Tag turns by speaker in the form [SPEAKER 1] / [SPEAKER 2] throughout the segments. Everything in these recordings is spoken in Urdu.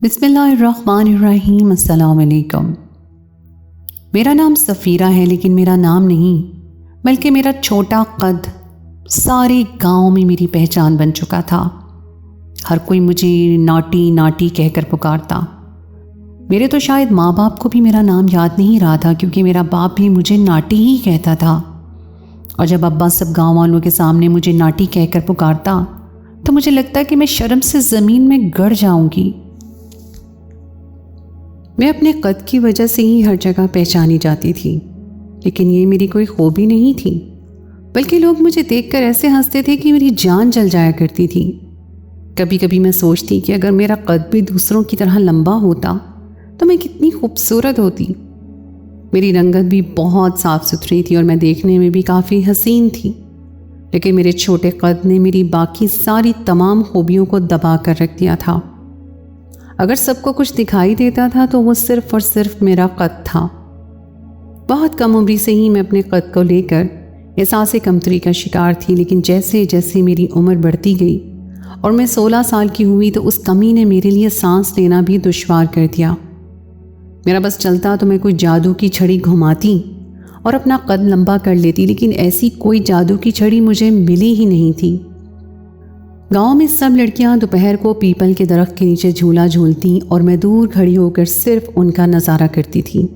[SPEAKER 1] بسم اللہ الرحمن الرحیم۔ السلام علیکم۔ میرا نام سفیرہ ہے، لیکن میرا نام نہیں بلکہ میرا چھوٹا قد سارے گاؤں میں میری پہچان بن چکا تھا۔ ہر کوئی مجھے ناٹی ناٹی کہہ کر پکارتا۔ میرے تو شاید ماں باپ کو بھی میرا نام یاد نہیں رہا تھا، کیونکہ میرا باپ بھی مجھے ناٹی ہی کہتا تھا۔ اور جب ابا سب گاؤں والوں کے سامنے مجھے ناٹی کہہ کر پکارتا تو مجھے لگتا کہ میں شرم سے زمین میں گڑ جاؤں گی۔ میں اپنے قد کی وجہ سے ہی ہر جگہ پہچانی جاتی تھی، لیکن یہ میری کوئی خوبی نہیں تھی، بلکہ لوگ مجھے دیکھ کر ایسے ہنستے تھے کہ میری جان جل جایا کرتی تھی۔ کبھی کبھی میں سوچتی کہ اگر میرا قد بھی دوسروں کی طرح لمبا ہوتا تو میں کتنی خوبصورت ہوتی۔ میری رنگت بھی بہت صاف ستھری تھی اور میں دیکھنے میں بھی کافی حسین تھی، لیکن میرے چھوٹے قد نے میری باقی ساری تمام خوبیوں کو دبا کر رکھ دیا تھا۔ اگر سب کو کچھ دکھائی دیتا تھا تو وہ صرف اور صرف میرا قد تھا۔ بہت کم عمری سے ہی میں اپنے قد کو لے کر احساس کمتری کا شکار تھی، لیکن جیسے جیسے میری عمر بڑھتی گئی اور میں 16 سال کی ہوئی تو اس کمی نے میرے لیے سانس لینا بھی دشوار کر دیا۔ میرا بس چلتا تو میں کوئی جادو کی چھڑی گھماتی اور اپنا قد لمبا کر لیتی، لیکن ایسی کوئی جادو کی چھڑی مجھے ملی ہی نہیں تھی۔ گاؤں میں سب لڑکیاں دوپہر کو پیپل کے درخت کے نیچے جھولا جھولتیں اور میں دور کھڑی ہو کر صرف ان کا نظارہ کرتی تھی،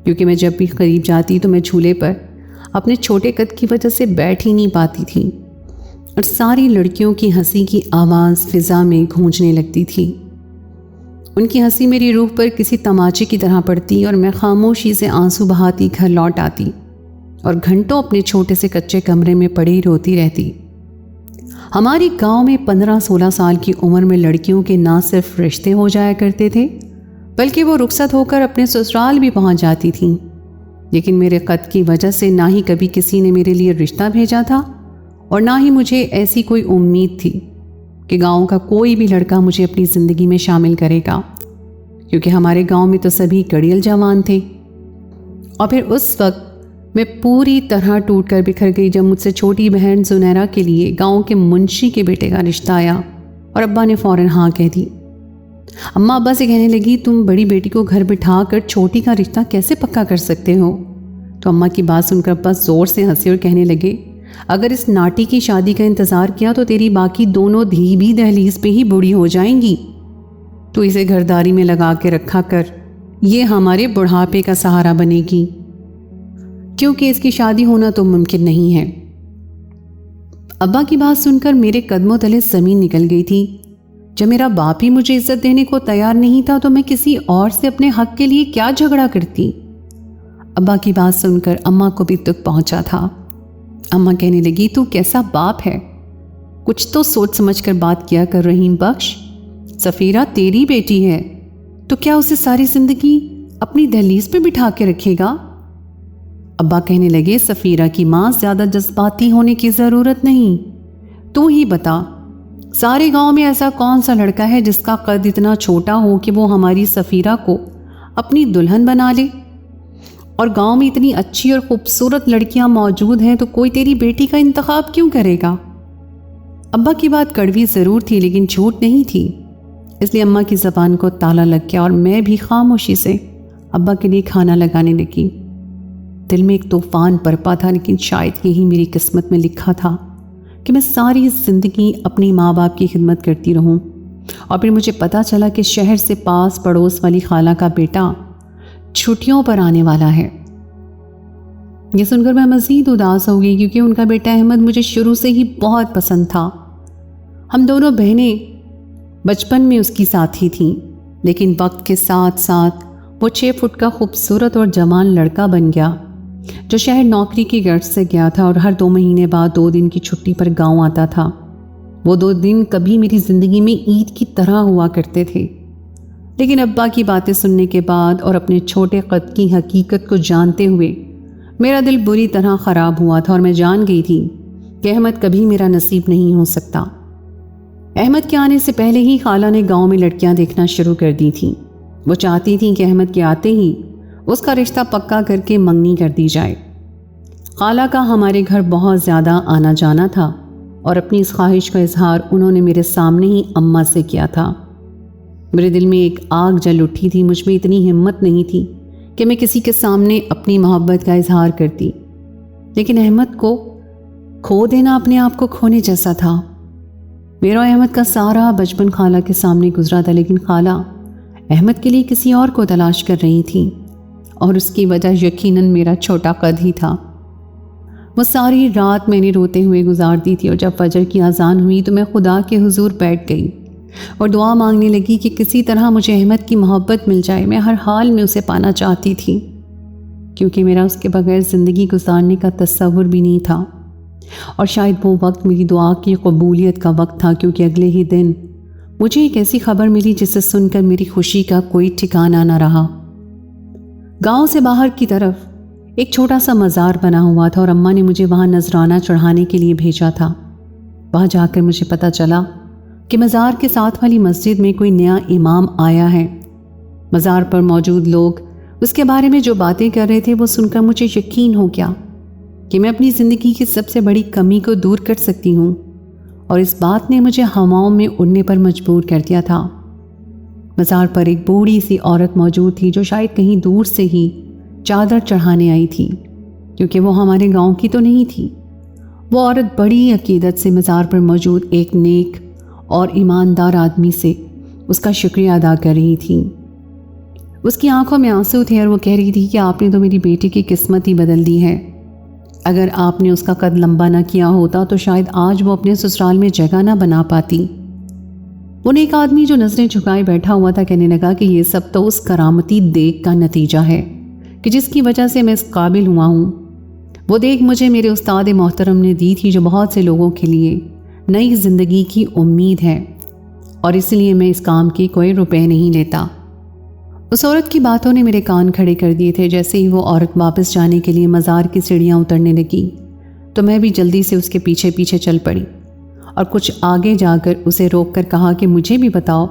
[SPEAKER 1] کیونکہ میں جب بھی قریب جاتی تو میں جھولے پر اپنے چھوٹے قد کی وجہ سے بیٹھ ہی نہیں پاتی تھی، اور ساری لڑکیوں کی ہنسی کی آواز فضا میں گونجنے لگتی تھی۔ ان کی ہنسی میری روح پر کسی تماچے کی طرح پڑتی اور میں خاموشی سے آنسو بہاتی گھر لوٹ آتی اور گھنٹوں اپنے چھوٹے سے کچے کمرے میں پڑی روتی رہتی۔ ہماری گاؤں میں 15-16 سال کی عمر میں لڑکیوں کے نہ صرف رشتے ہو جایا کرتے تھے، بلکہ وہ رخصت ہو کر اپنے سسرال بھی پہنچ جاتی تھیں، لیکن میرے قد کی وجہ سے نہ ہی کبھی کسی نے میرے لیے رشتہ بھیجا تھا اور نہ ہی مجھے ایسی کوئی امید تھی کہ گاؤں کا کوئی بھی لڑکا مجھے اپنی زندگی میں شامل کرے گا، کیونکہ ہمارے گاؤں میں تو سبھی کڑیل جوان تھے۔ اور پھر اس وقت میں پوری طرح ٹوٹ کر بکھر گئی جب مجھ سے چھوٹی بہن زنیرہ کے لیے گاؤں کے منشی کے بیٹے کا رشتہ آیا اور ابا نے فوراً ہاں کہہ دی۔ اماں ابا سے کہنے لگی، تم بڑی بیٹی کو گھر بٹھا کر چھوٹی کا رشتہ کیسے پکا کر سکتے ہو؟ تو اماں کی بات سن کر ابا زور سے ہنسے اور کہنے لگے، اگر اس ناٹی کی شادی کا انتظار کیا تو تیری باقی دونوں دھی بھی دہلیز پہ ہی بوڑھی ہو جائیں گی۔ تو اسے گھرداری میں لگا کے رکھا کر، یہ ہمارے بڑھاپے کا سہارا بنے گی، کیونکہ اس کی شادی ہونا تو ممکن نہیں ہے۔ ابا کی بات سن کر میرے قدموں تلے زمین نکل گئی تھی۔ جب میرا باپ ہی مجھے عزت دینے کو تیار نہیں تھا تو میں کسی اور سے اپنے حق کے لیے کیا جھگڑا کرتی؟ ابا کی بات سن کر اماں کو بھی دکھ پہنچا تھا۔ اماں کہنے لگی، تو کیسا باپ ہے، کچھ تو سوچ سمجھ کر بات کیا کر رحیم بخش۔ سفیرہ تیری بیٹی ہے تو کیا اسے ساری زندگی اپنی دہلیز پہ بٹھا کے رکھے گا؟ ابا کہنے لگے، سفیرہ کی ماں زیادہ جذباتی ہونے کی ضرورت نہیں، تو ہی بتا، سارے گاؤں میں ایسا کون سا لڑکا ہے جس کا قد اتنا چھوٹا ہو کہ وہ ہماری سفیرہ کو اپنی دلہن بنا لے؟ اور گاؤں میں اتنی اچھی اور خوبصورت لڑکیاں موجود ہیں تو کوئی تیری بیٹی کا انتخاب کیوں کرے گا؟ ابا کی بات کڑوی ضرور تھی لیکن جھوٹ نہیں تھی، اس لیے اماں کی زبان کو تالا لگ گیا اور میں بھی خاموشی سے ابا کے لیے کھانا لگانے لگی۔ دل میں ایک طوفان برپا تھا، لیکن شاید یہی میری قسمت میں لکھا تھا کہ میں ساری زندگی اپنی ماں باپ کی خدمت کرتی رہوں۔ اور پھر مجھے پتہ چلا کہ شہر سے پاس پڑوس والی خالہ کا بیٹا چھٹیوں پر آنے والا ہے۔ یہ سن کر میں مزید اداس ہو گئی، کیونکہ ان کا بیٹا احمد مجھے شروع سے ہی بہت پسند تھا۔ ہم دونوں بہنیں بچپن میں اس کی ساتھی تھیں، لیکن وقت کے ساتھ ساتھ وہ 6 فٹ کا خوبصورت اور جوان لڑکا بن گیا جو شہر نوکری کی غرض سے گیا تھا اور ہر 2 مہینے بعد 2 دن کی چھٹی پر گاؤں آتا تھا۔ وہ 2 دن کبھی میری زندگی میں عید کی طرح ہوا کرتے تھے، لیکن ابا کی باتیں سننے کے بعد اور اپنے چھوٹے قد کی حقیقت کو جانتے ہوئے میرا دل بری طرح خراب ہوا تھا، اور میں جان گئی تھی کہ احمد کبھی میرا نصیب نہیں ہو سکتا۔ احمد کے آنے سے پہلے ہی خالہ نے گاؤں میں لڑکیاں دیکھنا شروع کر دی تھیں۔ وہ چاہتی تھیں کہ احمد کے آتے ہی اس کا رشتہ پکا کر کے منگنی کر دی جائے۔ خالہ کا ہمارے گھر بہت زیادہ آنا جانا تھا اور اپنی اس خواہش کا اظہار انہوں نے میرے سامنے ہی اماں سے کیا تھا۔ میرے دل میں ایک آگ جل اٹھی تھی، مجھ میں اتنی ہمت نہیں تھی کہ میں کسی کے سامنے اپنی محبت کا اظہار کرتی، لیکن احمد کو کھو دینا اپنے آپ کو کھونے جیسا تھا۔ میرا احمد کا سارا بچپن خالہ کے سامنے گزرا تھا، لیکن خالہ احمد کے لیے کسی اور کو تلاش کر رہی تھی، اور اس کی وجہ یقیناً میرا چھوٹا قد ہی تھا۔ وہ ساری رات میں نے روتے ہوئے گزار دی تھی، اور جب فجر کی اذان ہوئی تو میں خدا کے حضور بیٹھ گئی اور دعا مانگنے لگی کہ کسی طرح مجھے احمد کی محبت مل جائے۔ میں ہر حال میں اسے پانا چاہتی تھی، کیونکہ میرا اس کے بغیر زندگی گزارنے کا تصور بھی نہیں تھا، اور شاید وہ وقت میری دعا کی قبولیت کا وقت تھا، کیونکہ اگلے ہی دن مجھے ایک ایسی خبر ملی جسے سن کر میری خوشی کا کوئی ٹھکانہ نہ رہا۔ گاؤں سے باہر کی طرف ایک چھوٹا سا مزار بنا ہوا تھا، اور اماں نے مجھے وہاں نذرانہ چڑھانے کے لیے بھیجا تھا۔ وہاں جا کر مجھے پتہ چلا کہ مزار کے ساتھ والی مسجد میں کوئی نیا امام آیا ہے۔ مزار پر موجود لوگ اس کے بارے میں جو باتیں کر رہے تھے وہ سن کر مجھے یقین ہو گیا کہ میں اپنی زندگی کی سب سے بڑی کمی کو دور کر سکتی ہوں، اور اس بات نے مجھے ہواؤں میں اڑنے پر مجبور کر دیا تھا۔ مزار پر ایک بوڑھی سی عورت موجود تھی جو شاید کہیں دور سے ہی چادر چڑھانے آئی تھی، کیونکہ وہ ہمارے گاؤں کی تو نہیں تھی۔ وہ عورت بڑی عقیدت سے مزار پر موجود ایک نیک اور ایماندار آدمی سے اس کا شکریہ ادا کر رہی تھی۔ اس کی آنکھوں میں آنسو تھے، اور وہ کہہ رہی تھی کہ آپ نے تو میری بیٹی کی قسمت ہی بدل دی ہے۔ اگر آپ نے اس کا قد لمبا نہ کیا ہوتا تو شاید آج وہ اپنے سسرال میں جگہ نہ بنا پاتی۔ وہ نیک آدمی جو نظریں جھکائے بیٹھا ہوا تھا کہنے لگا کہ یہ سب تو اس کرامتی دیگ کا نتیجہ ہے کہ جس کی وجہ سے میں اس قابل ہوا ہوں۔ وہ دیگ مجھے میرے استاد محترم نے دی تھی، جو بہت سے لوگوں کے لیے نئی زندگی کی امید ہے، اور اس لیے میں اس کام کی کوئی روپے نہیں لیتا۔ اس عورت کی باتوں نے میرے کان کھڑے کر دیے تھے۔ جیسے ہی وہ عورت واپس جانے کے لیے مزار کی سیڑھیاں اترنے لگی تو میں بھی جلدی سے اس کے پیچھے پیچھے چل پڑی، اور کچھ آگے جا کر اسے روک کر کہا کہ مجھے بھی بتاؤ،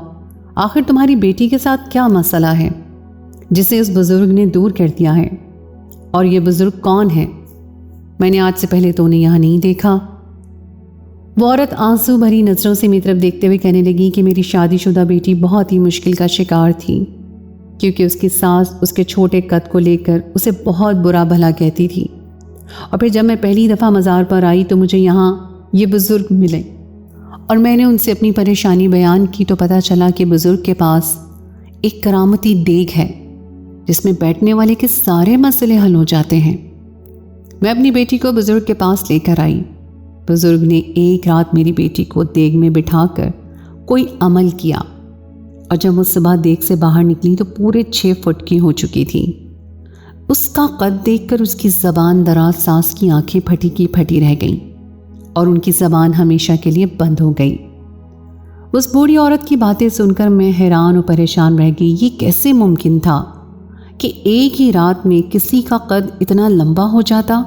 [SPEAKER 1] آخر تمہاری بیٹی کے ساتھ کیا مسئلہ ہے جسے اس بزرگ نے دور کر دیا ہے، اور یہ بزرگ کون ہے؟ میں نے آج سے پہلے تو انہیں یہاں نہیں دیکھا۔ وہ عورت آنسو بھری نظروں سے میری طرف دیکھتے ہوئے کہنے لگی کہ میری شادی شدہ بیٹی بہت ہی مشکل کا شکار تھی، کیونکہ اس کی ساس اس کے چھوٹے قد کو لے کر اسے بہت برا بھلا کہتی تھی، اور پھر جب میں پہلی دفعہ مزار پر آئی تو مجھے یہاں یہ بزرگ ملے، اور میں نے ان سے اپنی پریشانی بیان کی تو پتہ چلا کہ بزرگ کے پاس ایک کرامتی دیگ ہے جس میں بیٹھنے والے کے سارے مسئلے حل ہو جاتے ہیں۔ میں اپنی بیٹی کو بزرگ کے پاس لے کر آئی۔ بزرگ نے ایک رات میری بیٹی کو دیگ میں بٹھا کر کوئی عمل کیا، اور جب وہ صبح دیگ سے باہر نکلی تو پورے 6 فٹ کی ہو چکی تھی۔ اس کا قد دیکھ کر اس کی زبان دراز ساس کی آنکھیں پھٹی کی پھٹی رہ گئیں، اور ان کی زبان ہمیشہ کے لیے بند ہو گئی۔ اس بوڑھی عورت کی باتیں سن کر میں حیران و پریشان رہ گئی۔ یہ کیسے ممکن تھا کہ ایک ہی رات میں کسی کا قد اتنا لمبا ہو جاتا؟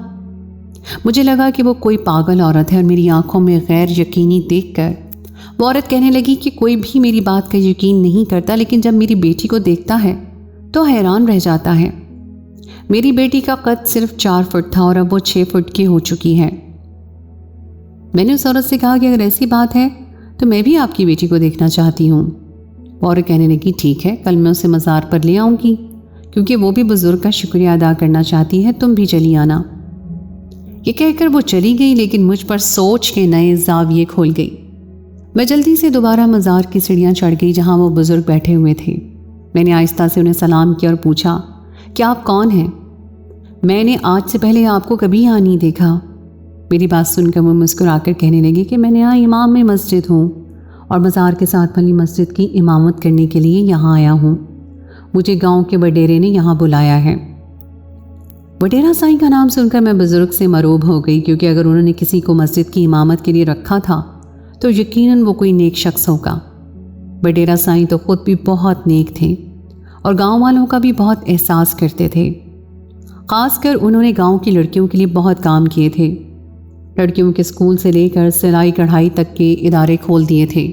[SPEAKER 1] مجھے لگا کہ وہ کوئی پاگل عورت ہے، اور میری آنکھوں میں غیر یقینی دیکھ کر وہ عورت کہنے لگی کہ کوئی بھی میری بات کا یقین نہیں کرتا، لیکن جب میری بیٹی کو دیکھتا ہے تو حیران رہ جاتا ہے۔ میری بیٹی کا قد صرف 4 فٹ تھا، اور اب وہ 6 فٹ کی ہو چکی ہے۔ میں نے اس عورت سے کہا کہ اگر ایسی بات ہے تو میں بھی آپ کی بیٹی کو دیکھنا چاہتی ہوں۔ وہ عورت کہنے لگی ٹھیک ہے، کل میں اسے مزار پر لے آؤں گی، کیونکہ وہ بھی بزرگ کا شکریہ ادا کرنا چاہتی ہے، تم بھی چلی آنا۔ یہ کہہ کر وہ چلی گئی، لیکن مجھ پر سوچ کے نئے زاویے کھول گئی۔ میں جلدی سے دوبارہ مزار کی سیڑھیاں چڑھ گئی جہاں وہ بزرگ بیٹھے ہوئے تھے۔ میں نے آہستہ سے انہیں سلام کیا اور پوچھا کہ آپ کون ہیں؟ میں نے آج سے پہلے آپ کو کبھی یہاں نہیں دیکھا۔ میری بات سن کر وہ مسکرا کر کہنے لگے کہ میں نیا امام میں مسجد ہوں، اور مزار کے ساتھ والی مسجد کی امامت کرنے کے لیے یہاں آیا ہوں۔ مجھے گاؤں کے وڈیرے نے یہاں بلایا ہے۔ وڈیرا سائیں کا نام سن کر میں بزرگ سے مروب ہو گئی، کیونکہ اگر انہوں نے کسی کو مسجد کی امامت کے لیے رکھا تھا تو یقیناً وہ کوئی نیک شخص ہوگا۔ وڈیرا سائیں تو خود بھی بہت نیک تھے، اور گاؤں والوں کا بھی بہت احساس کرتے تھے۔ خاص کر انہوں نے گاؤں کی لڑکیوں کے لیے بہت کام کیے تھے۔ لڑکیوں کے اسکول سے لے کر سلائی کڑھائی تک کے ادارے کھول دیے تھے۔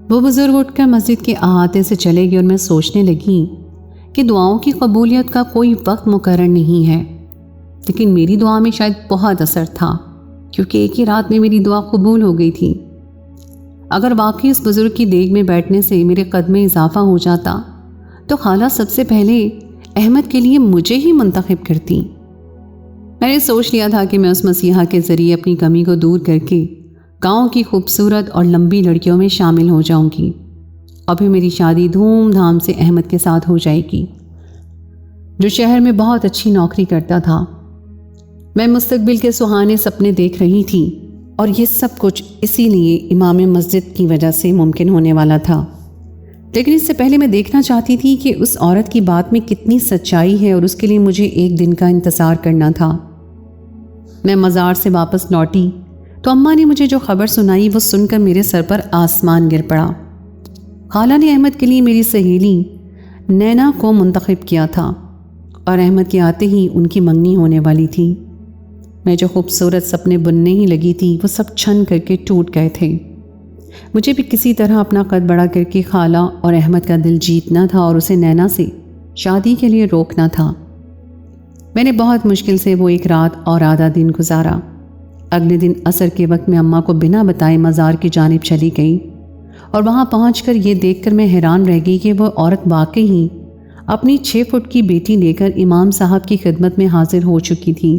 [SPEAKER 1] وہ بزرگ اٹھ کر مسجد کے احاطے سے چلے گئے، اور میں سوچنے لگی کہ دعاؤں کی قبولیت کا کوئی وقت مقرر نہیں ہے، لیکن میری دعا میں شاید بہت اثر تھا، کیونکہ ایک ہی رات میں میری دعا قبول ہو گئی تھی۔ اگر واقعی اس بزرگ کی دیگ میں بیٹھنے سے میرے قد میں اضافہ ہو جاتا تو خالہ سب سے پہلے احمد کے لیے مجھے ہی منتخب کرتی۔ میں نے سوچ لیا تھا کہ میں اس مسیحا کے ذریعے اپنی کمی کو دور کر کے گاؤں کی خوبصورت اور لمبی لڑکیوں میں شامل ہو جاؤں گی، اور پھر میری شادی دھوم دھام سے احمد کے ساتھ ہو جائے گی، جو شہر میں بہت اچھی نوکری کرتا تھا۔ میں مستقبل کے سہانے سپنے دیکھ رہی تھی، اور یہ سب کچھ اسی لیے امام مسجد کی وجہ سے ممکن ہونے والا تھا۔ لیکن اس سے پہلے میں دیکھنا چاہتی تھی کہ اس عورت کی بات میں کتنی سچائی ہے، اور اس کے لیے مجھے ایک دن کا انتظار کرنا تھا۔ میں مزار سے واپس لوٹی تو اماں نے مجھے جو خبر سنائی وہ سن کر میرے سر پر آسمان گر پڑا۔ خالہ نے احمد کے لیے میری سہیلی نینا کو منتخب کیا تھا، اور احمد کے آتے ہی ان کی منگنی ہونے والی تھی۔ میں جو خوبصورت سپنے بننے ہی لگی تھی وہ سب چھن کر کے ٹوٹ گئے تھے۔ مجھے بھی کسی طرح اپنا قد بڑا کر کے خالہ اور احمد کا دل جیتنا تھا اور اسے نینا سے شادی کے لیے روکنا تھا۔ میں نے بہت مشکل سے وہ ایک رات اور آدھا دن گزارا۔ اگلے دن عصر کے وقت میں اماں کو بنا بتائے مزار کی جانب چلی گئی، اور وہاں پہنچ کر یہ دیکھ کر میں حیران رہ گئی کہ وہ عورت واقعی ہی اپنی 6 فٹ کی بیٹی لے کر امام صاحب کی خدمت میں حاضر ہو چکی تھی،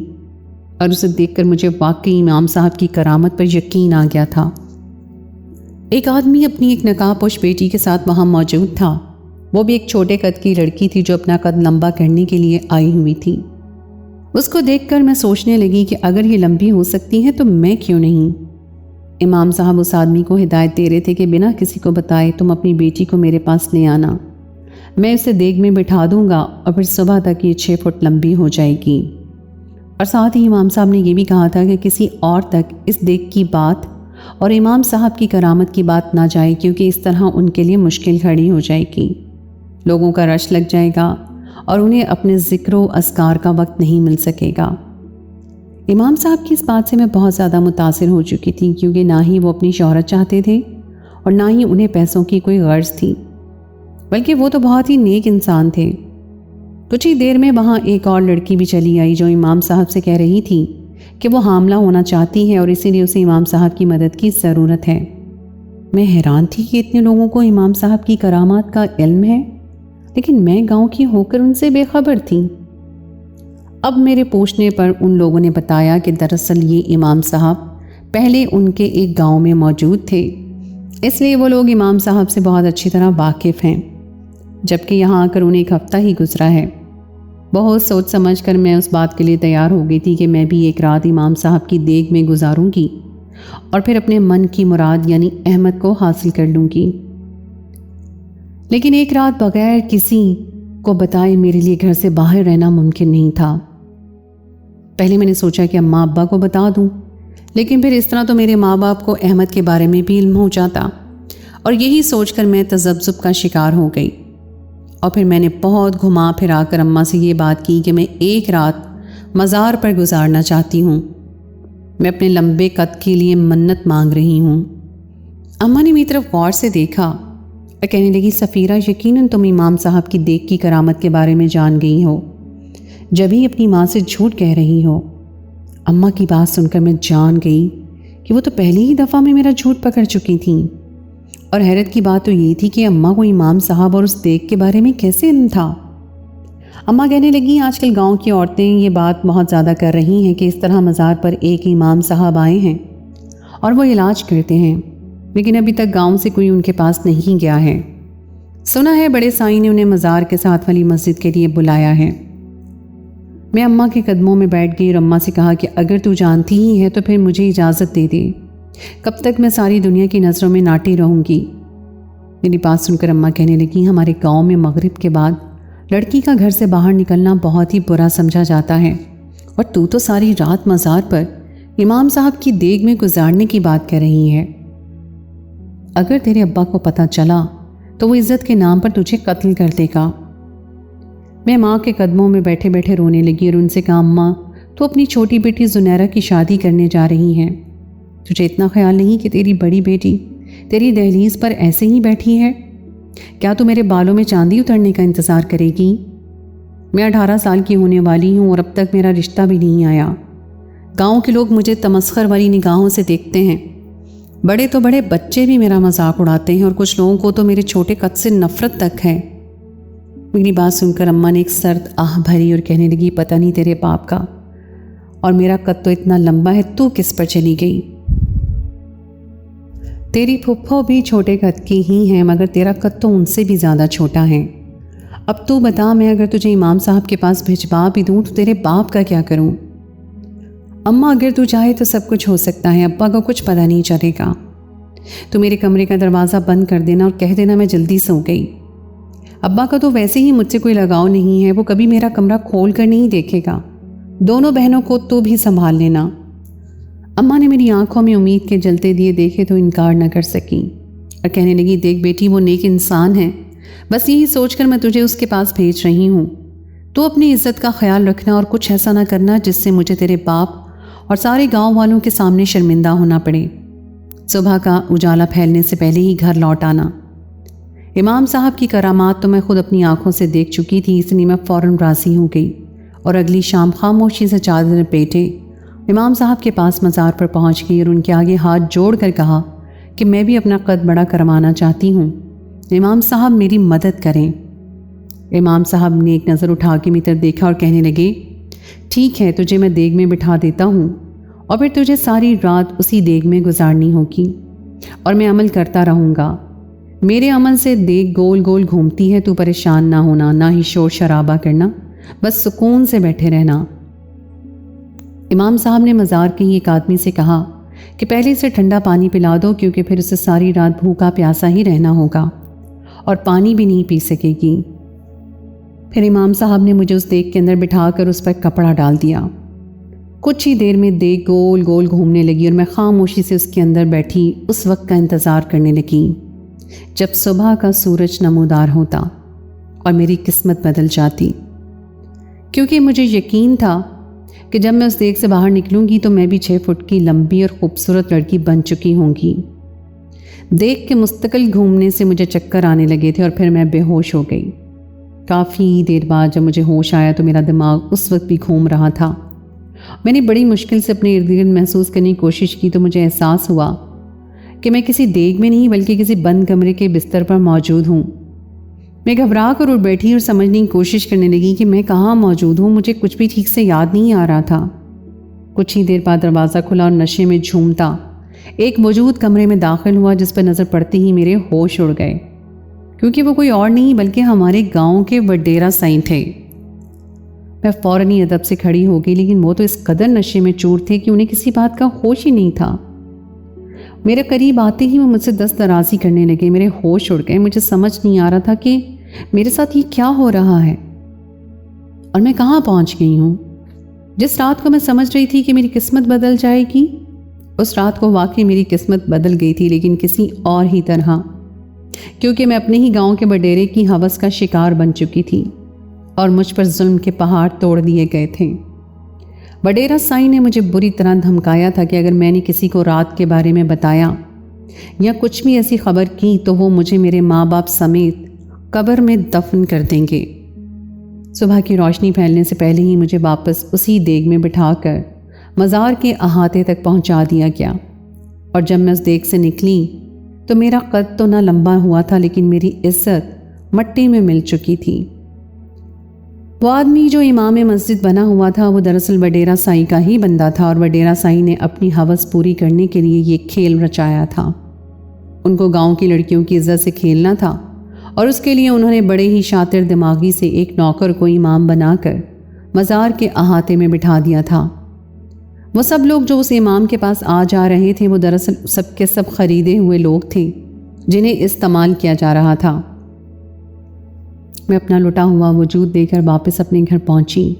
[SPEAKER 1] اور اسے دیکھ کر مجھے واقعی امام صاحب کی کرامت پر یقین آ گیا تھا۔ ایک آدمی اپنی ایک نقاب پوش بیٹی کے ساتھ وہاں موجود تھا۔ وہ بھی ایک چھوٹے قد کی لڑکی تھی جو اپنا قد لمبا کرنے کے لیے آئی ہوئی تھی۔ اس کو دیکھ کر میں سوچنے لگی کہ اگر یہ لمبی ہو سکتی ہے تو میں کیوں نہیں۔ امام صاحب اس آدمی کو ہدایت دے رہے تھے کہ بنا کسی کو بتائے تم اپنی بیٹی کو میرے پاس لے آنا، میں اسے دیگ میں بٹھا دوں گا اور پھر صبح تک یہ 6 فٹ لمبی ہو جائے گی۔ اور ساتھ ہی امام صاحب نے یہ بھی کہا تھا کہ کسی اور تک اس دیگ کی بات اور امام صاحب کی کرامت کی بات نہ جائے، کیونکہ اس طرح ان کے لیے مشکل کھڑی ہو جائے گی، لوگوں کا رش لگ جائے گا اور انہیں اپنے ذکر و اذکار کا وقت نہیں مل سکے گا۔ امام صاحب کی اس بات سے میں بہت زیادہ متاثر ہو چکی تھی، کیونکہ نہ ہی وہ اپنی شہرت چاہتے تھے اور نہ ہی انہیں پیسوں کی کوئی غرض تھی، بلکہ وہ تو بہت ہی نیک انسان تھے۔ کچھ ہی دیر میں وہاں ایک اور لڑکی بھی چلی آئی جو امام صاحب سے کہہ رہی تھی کہ وہ حاملہ ہونا چاہتی ہے اور اسی لیے اسے امام صاحب کی مدد کی ضرورت ہے۔ میں حیران تھی کہ اتنے لوگوں کو امام صاحب کی کرامات کا علم ہے، لیکن میں گاؤں کی ہو کر ان سے بے خبر تھی۔ اب میرے پوچھنے پر ان لوگوں نے بتایا کہ دراصل یہ امام صاحب پہلے ان کے ایک گاؤں میں موجود تھے، اس لیے وہ لوگ امام صاحب سے بہت اچھی طرح واقف ہیں، جبکہ یہاں آ کر انہیں ایک ہفتہ ہی گزرا ہے۔ بہت سوچ سمجھ کر میں اس بات کے لیے تیار ہو گئی تھی کہ میں بھی ایک رات امام صاحب کی دیگ میں گزاروں گی اور پھر اپنے من کی مراد یعنی احمد کو حاصل کر لوں گی۔ لیکن ایک رات بغیر کسی کو بتائے میرے لیے گھر سے باہر رہنا ممکن نہیں تھا۔ پہلے میں نے سوچا کہ اماں ابا کو بتا دوں، لیکن پھر اس طرح تو میرے ماں باپ کو احمد کے بارے میں بھی علم ہو جاتا، اور یہی سوچ کر میں تذبذب کا شکار ہو گئی۔ اور پھر میں نے بہت گھما پھرا کر اماں سے یہ بات کی کہ میں ایک رات مزار پر گزارنا چاہتی ہوں، میں اپنے لمبے قد کے لیے منت مانگ رہی ہوں۔ اماں نے میری طرف غور سے دیکھا اور کہنے لگی، سفیرہ یقیناً تم امام صاحب کی دیگ کی کرامت کے بارے میں جان گئی ہو، جبھی اپنی ماں سے جھوٹ کہہ رہی ہو۔ اماں کی بات سن کر میں جان گئی کہ وہ تو پہلی ہی دفعہ میں میرا جھوٹ پکڑ چکی تھیں، اور حیرت کی بات تو یہ تھی کہ اماں کو امام صاحب اور اس دیگ کے بارے میں کیسے علم تھا۔ اماں کہنے لگیں، آج کل گاؤں کی عورتیں یہ بات بہت زیادہ کر رہی ہیں کہ اس طرح مزار پر ایک امام صاحب آئے ہیں اور وہ علاج کرتے ہیں، لیکن ابھی تک گاؤں سے کوئی ان کے پاس نہیں گیا ہے۔ سنا ہے بڑے سائیں نے انہیں مزار کے ساتھ والی مسجد کے لیے بلایا ہے۔ میں اماں کے قدموں میں بیٹھ گئی اور اماں سے کہا کہ اگر تو جانتی ہی ہے تو پھر مجھے اجازت دے دے، کب تک میں ساری دنیا کی نظروں میں ناٹی رہوں گی۔ میری بات سن کر اماں کہنے لگی، ہمارے گاؤں میں مغرب کے بعد لڑکی کا گھر سے باہر نکلنا بہت ہی برا سمجھا جاتا ہے، اور تو ساری رات مزار پر امام صاحب کی دیگ میں گزارنے کی بات کر رہی ہے۔ اگر تیرے ابا کو پتہ چلا تو وہ عزت کے نام پر تجھے قتل کر دے گا۔ میں ماں کے قدموں میں بیٹھے بیٹھے رونے لگی اور ان سے کہا، اماں تو اپنی چھوٹی بیٹی زنیرہ کی شادی کرنے جا رہی ہیں، تجھے اتنا خیال نہیں کہ تیری بڑی بیٹی تیری دہلیز پر ایسے ہی بیٹھی ہے؟ کیا تو میرے بالوں میں چاندی اترنے کا انتظار کرے گی؟ میں 18 سال کی ہونے والی ہوں اور اب تک میرا رشتہ بھی نہیں آیا۔ گاؤں کے لوگ مجھے تمسخر والی نگاہوں سے دیکھتے ہیں، بڑے تو بڑے بچے بھی میرا مذاق اڑاتے ہیں اور کچھ لوگوں کو تو میرے چھوٹے قد سے نفرت تک ہے۔ میری بات سن کر اماں نے ایک سرد آہ بھری اور کہنے لگی، پتہ نہیں تیرے باپ کا، اور میرا قد تو اتنا لمبا ہے، تو کس پر چلی گئی؟ تیری پھپھو بھی چھوٹے قد کی ہی ہیں، مگر تیرا قد تو ان سے بھی زیادہ چھوٹا ہے۔ اب تو بتا، میں اگر تجھے امام صاحب کے پاس بھجوا بھی دوں تو تیرے باپ کا کیا کروں؟ اماں اگر تو چاہے تو سب کچھ ہو سکتا ہے، ابا کو کچھ پتہ نہیں چلے گا۔ تو میرے کمرے کا دروازہ بند کر دینا اور کہہ دینا میں جلدی سو گئی۔ ابا کا تو ویسے ہی مجھ سے کوئی لگاؤ نہیں ہے، وہ کبھی میرا کمرہ کھول کر نہیں دیکھے گا۔ دونوں بہنوں کو تو بھی سنبھال لینا۔ اماں نے میری آنکھوں میں امید کے جلتے دیے دیکھے تو انکار نہ کر سکی اور کہنے لگی، دیکھ بیٹی، وہ نیک انسان ہے، بس یہی سوچ کر میں تجھے اس کے پاس بھیج رہی ہوں۔ تو اپنی عزت کا خیال رکھنا اور کچھ ایسا نہ کرنا جس سے مجھے تیرے باپ اور سارے گاؤں والوں کے سامنے شرمندہ ہونا پڑے۔ صبح کا اجالا پھیلنے سے پہلے ہی گھر لوٹ آنا۔ امام صاحب کی کرامات تو میں خود اپنی آنکھوں سے دیکھ چکی تھی، اس لیے میں فوراً راضی ہو گئی اور اگلی شام خاموشی سے چادر لپیٹے امام صاحب کے پاس مزار پر پہنچ گئی اور ان کے آگے ہاتھ جوڑ کر کہا کہ میں بھی اپنا قد بڑا کروانا چاہتی ہوں، امام صاحب میری مدد کریں۔ امام صاحب نے ایک نظر اٹھا کے میری طرف دیکھا اور کہنے لگے، ٹھیک ہے، تجھے میں دیگ میں بٹھا دیتا ہوں اور پھر تجھے ساری رات اسی دیگ میں گزارنی ہوگی اور میں عمل کرتا رہوں گا۔ میرے عمل سے دیگ گول گول گھومتی ہے، تو پریشان نہ ہونا، نہ ہی شور شرابہ کرنا، بس سکون سے بیٹھے رہنا۔ امام صاحب نے مزار کے ہی ایک آدمی سے کہا کہ پہلے اسے ٹھنڈا پانی پلا دو، کیونکہ پھر اسے ساری رات بھوکا پیاسا ہی رہنا ہوگا اور پانی بھی نہیں پی سکے گی۔ پھر امام صاحب نے مجھے اس دیگ کے اندر بٹھا کر اس پر کپڑا ڈال دیا۔ کچھ ہی دیر میں دیگ گول گول گھومنے لگی اور میں خاموشی سے اس کے اندر بیٹھی اس وقت کا انتظار کرنے لگی جب صبح کا سورج نمودار ہوتا اور میری قسمت بدل جاتی، کیونکہ مجھے یقین تھا کہ جب میں اس دیگ سے باہر نکلوں گی تو میں بھی 6 فٹ کی لمبی اور خوبصورت لڑکی بن چکی ہوں گی۔ دیگ کے مستقل گھومنے سے مجھے چکر آنے لگے تھے اور پھر میں بے ہوش ہو گئی۔ کافی دیر بعد جب مجھے ہوش آیا تو میرا دماغ اس وقت بھی گھوم رہا تھا۔ میں نے بڑی مشکل سے اپنے ارد گرد محسوس کرنے کی کوشش کی تو مجھے احساس ہوا کہ میں کسی دیگ میں نہیں بلکہ کسی بند کمرے کے بستر پر موجود ہوں۔ میں گھبرا کر اٹھ بیٹھی اور سمجھنے کی کوشش کرنے لگی کہ میں کہاں موجود ہوں، مجھے کچھ بھی ٹھیک سے یاد نہیں آ رہا تھا۔ کچھ ہی دیر بعد دروازہ کھلا اور نشے میں جھومتا ایک موجود کمرے میں داخل ہوا، جس پر نظر پڑتے ہی میرے ہوش اڑ گئے، کیونکہ وہ کوئی اور نہیں بلکہ ہمارے گاؤں کے وڈیرا سائیں تھے۔ میں فوراً ہی ادب سے کھڑی ہو گئی، لیکن وہ تو اس قدر نشے میں چور تھے کہ انہیں کسی بات کا ہوش ہی نہیں تھا۔ میرے قریب آتے ہی وہ مجھ سے دست درازی کرنے لگے، میرے ہوش اڑ گئے، مجھے سمجھ نہیں آ رہا تھا کہ میرے ساتھ یہ کیا ہو رہا ہے اور میں کہاں پہنچ گئی ہوں۔ جس رات کو میں سمجھ رہی تھی کہ میری قسمت بدل جائے گی، اس رات کو واقعی میری قسمت بدل گئی تھی، لیکن کسی اور ہی طرح، کیونکہ میں اپنے ہی گاؤں کے بڈیرے کی ہوس کا شکار بن چکی تھی اور مجھ پر ظلم کے پہاڑ توڑ دیے گئے تھے۔ وڈیرا سائیں نے مجھے بری طرح دھمکایا تھا کہ اگر میں نے کسی کو رات کے بارے میں بتایا یا کچھ بھی ایسی خبر کی تو وہ مجھے میرے ماں باپ سمیت قبر میں دفن کر دیں گے۔ صبح کی روشنی پھیلنے سے پہلے ہی مجھے واپس اسی دیگ میں بٹھا کر مزار کے احاطے تک پہنچا دیا گیا، اور جب میں اس دیگ سے نکلی تو میرا قد تو نہ لمبا ہوا تھا لیکن میری عزت مٹی میں مل چکی تھی۔ وہ آدمی جو امام مسجد بنا ہوا تھا وہ دراصل وڈیرا سائیں کا ہی بندہ تھا، اور وڈیرا سائیں نے اپنی ہوس پوری کرنے کے لیے یہ کھیل رچایا تھا۔ ان کو گاؤں کی لڑکیوں کی عزت سے کھیلنا تھا، اور اس کے لیے انہوں نے بڑے ہی شاطر دماغی سے ایک نوکر کو امام بنا کر مزار کے احاطے میں بٹھا دیا تھا۔ وہ سب لوگ جو اس امام کے پاس آ جا رہے تھے وہ دراصل سب کے سب خریدے ہوئے لوگ تھے جنہیں استعمال کیا جا رہا تھا۔ میں اپنا لٹا ہوا وجود دے کر واپس اپنے گھر پہنچی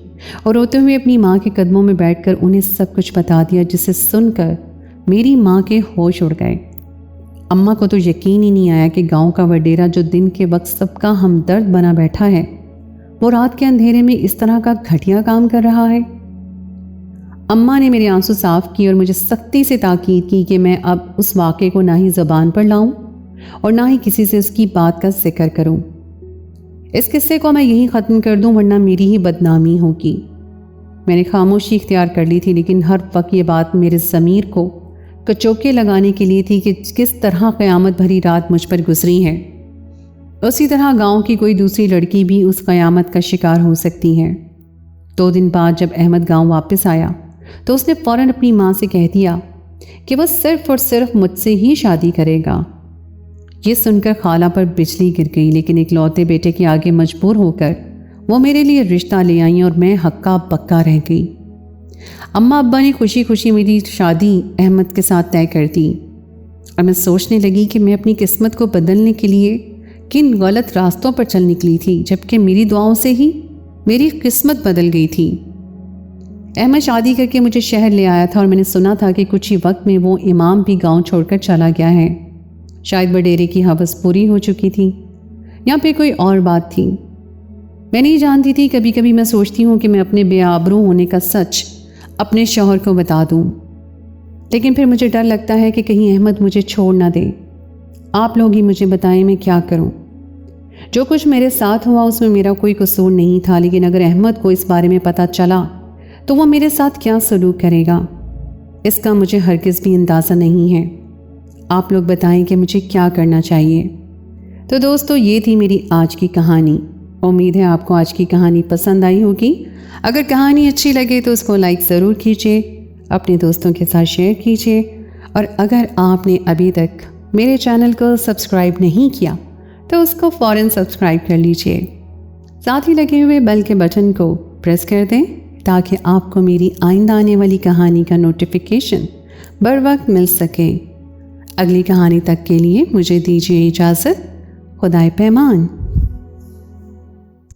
[SPEAKER 1] اور روتے ہوئے اپنی ماں کے قدموں میں بیٹھ کر انہیں سب کچھ بتا دیا، جسے سن کر میری ماں کے ہوش اڑ گئے۔ اماں کو تو یقین ہی نہیں آیا کہ گاؤں کا وڈیرا جو دن کے وقت سب کا ہمدرد بنا بیٹھا ہے وہ رات کے اندھیرے میں اس طرح کا گھٹیا کام کر رہا ہے۔ اماں نے میرے آنسو صاف کی اور مجھے سختی سے تاکید کی کہ میں اب اس واقعے کو نہ ہی زبان پر لاؤں اور نہ ہی کسی سے اس کی بات کا ذکر کروں۔ اس قصے کو میں یہیں ختم کر دوں ورنہ میری ہی بدنامی ہوگی۔ میں نے خاموشی اختیار کر لی تھی، لیکن ہر وقت یہ بات میرے ضمیر کو کو چوکے لگانے کے لیے تھی کہ کس طرح قیامت بھری رات مجھ پر گزری ہے۔ اسی طرح گاؤں کی کوئی دوسری لڑکی بھی اس قیامت کا شکار ہو سکتی ہے۔ 2 دن بعد جب احمد گاؤں واپس آیا تو اس نے فوراً اپنی ماں سے کہہ دیا کہ وہ صرف اور صرف مجھ سے ہی شادی کرے گا۔ یہ سن کر خالہ پر بجلی گر گئی، لیکن اکلوتے بیٹے کے آگے مجبور ہو کر وہ میرے لیے رشتہ لے آئیں اور میں ہکا بکا رہ گئی۔ اماں ابا نے خوشی خوشی میری شادی احمد کے ساتھ طے کر دی، اور میں سوچنے لگی کہ میں اپنی قسمت کو بدلنے کے لیے کن غلط راستوں پر چل نکلی تھی، جبکہ میری دعاؤں سے ہی میری قسمت بدل گئی تھی۔ احمد شادی کر کے مجھے شہر لے آیا تھا، اور میں نے سنا تھا کہ کچھ ہی وقت میں وہ امام بھی گاؤں چھوڑ کر چلا گیا ہے۔ شاید وڈیرے کی حوث پوری ہو چکی تھی یا پھر کوئی اور بات تھی، میں نہیں جانتی تھی۔ کبھی کبھی میں سوچتی ہوں کہ میں اپنے بے آبرو ہونے کا سچ اپنے شوہر کو بتا دوں، لیکن پھر مجھے ڈر لگتا ہے کہ کہیں احمد مجھے چھوڑ نہ دے۔ آپ لوگ ہی مجھے بتائیں میں کیا کروں۔ جو کچھ میرے ساتھ ہوا اس میں میرا کوئی قصور نہیں تھا، لیکن اگر احمد کو اس بارے میں پتہ چلا تو وہ میرے ساتھ کیا سلوک کرے گا، اس کا مجھے ہرگز بھی اندازہ نہیں ہے۔ آپ لوگ بتائیں کہ مجھے کیا کرنا چاہیے۔ تو دوستو، یہ تھی میری آج کی کہانی۔ امید ہے آپ کو آج کی کہانی پسند آئی ہوگی۔ اگر کہانی اچھی لگے تو اس کو لائک ضرور کیجیے، اپنے دوستوں کے ساتھ شیئر کیجیے، اور اگر آپ نے ابھی تک میرے چینل کو سبسکرائب نہیں کیا تو اس کو فوراً سبسکرائب کر لیجیے، ساتھ ہی لگے ہوئے بیل کے بٹن کو پریس کر دیں تاکہ آپ کو میری آئندہ آنے والی کہانی کا نوٹیفیکیشن بر وقت مل سکے۔ اگلی کہانی تک کے لیے مجھے دیجیے اجازت۔ خدائے پیمان۔